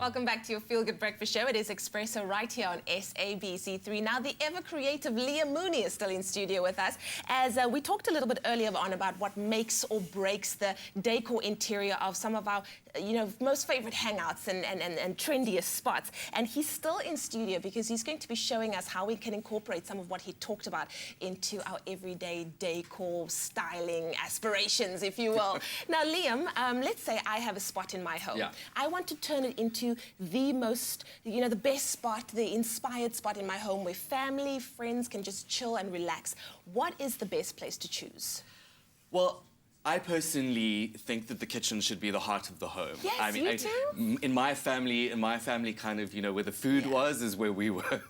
Welcome back to your Feel Good Breakfast Show. It is Expresso right here on SABC3. Now, the ever-creative Leah Mooney is still in studio with us, as we talked a little bit earlier on about what makes or breaks the decor interior of some of our, most favorite hangouts and trendiest spots. And he's still in studio because he's going to be showing us how we can incorporate some of what he talked about into our everyday decor, styling, aspirations, if you will. Now, Liam, let's say I have a spot in my home. Yeah. I want to turn it into the most, the best spot, the inspired spot in my home where family, friends can just chill and relax. What is the best place to choose? Well, I personally think that the kitchen should be the heart of the home. Yes, I mean, you too? In my family, kind of, where the food was is where we were.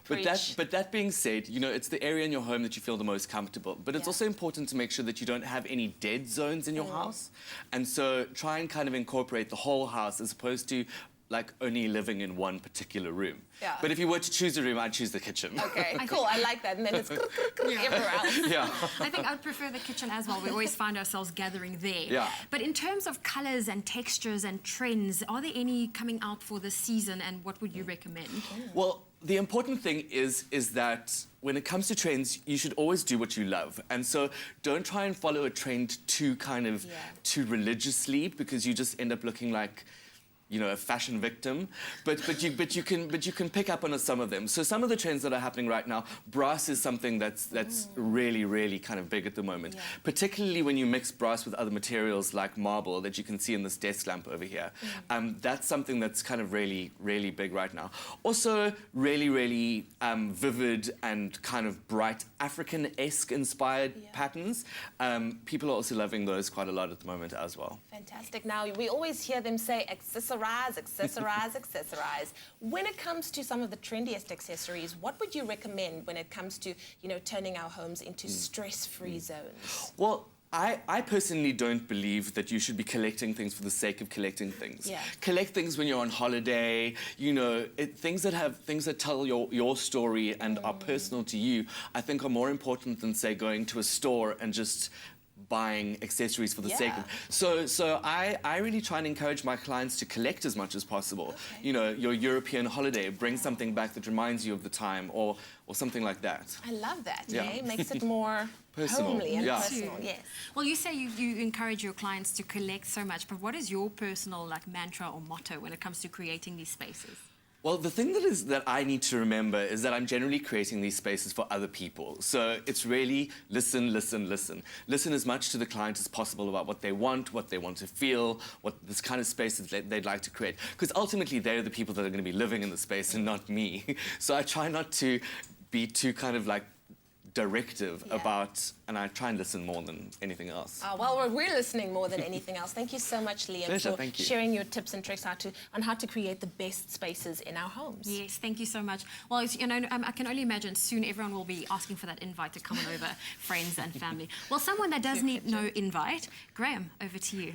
but that being said, it's the area in your home that you feel the most comfortable. But it's also important to make sure that you don't have any dead zones in your house. And so try and kind of incorporate the whole house as opposed to like only living in one particular room. Yeah. But if you were to choose a room, I'd choose the kitchen. Okay, cool. I like that. And then it's everywhere else. Yeah. I think I'd prefer the kitchen as well. We always find ourselves gathering there. Yeah. But in terms of colours and textures and trends, are there any coming out for this season, and what would you recommend? Well, the important thing is that when it comes to trends, you should always do what you love. And so don't try and follow a trend too religiously, because you just end up looking like a fashion victim, but you can pick up on some of them. So some of the trends that are happening right now, brass is something that's really kind of big at the moment. Yeah. Particularly when you mix brass with other materials like marble that you can see in this desk lamp over here. That's something that's kind of really big right now. Also really vivid and kind of bright African-esque inspired patterns. People are also loving those quite a lot at the moment as well. Fantastic. Now, we always hear them say accessorize. When it comes to some of the trendiest accessories, what would you recommend when it comes to, turning our homes into stress-free zones? Well, I personally don't believe that you should be collecting things for the sake of collecting things. Yeah. Collect things when you're on holiday, things that tell your story and are personal to you, I think are more important than, say, going to a store and just buying accessories for the sake of. So I really try and encourage my clients to collect as much as possible. Okay. Your European holiday, bring something back that reminds you of the time, or something like that. I love that. Yeah, makes it more personal. Homely and personal. Yes. Well, you say you encourage your clients to collect so much, but what is your personal mantra or motto when it comes to creating these spaces? Well, the thing that I need to remember is that I'm generally creating these spaces for other people. So it's really listen. Listen as much to the client as possible about what they want to feel, what this kind of space that they'd like to create. Because ultimately, they're the people that are going to be living in the space and not me. So I try not to be too kind of directive about, and I try and listen more than anything else. Well, we're listening more than anything else. Thank you so much, Liam, for sharing your tips and tricks on how to create the best spaces in our homes. Yes, thank you so much. Well, I can only imagine soon everyone will be asking for that invite to come on over, friends and family. Well, someone that does need no invite, Graham, over to you.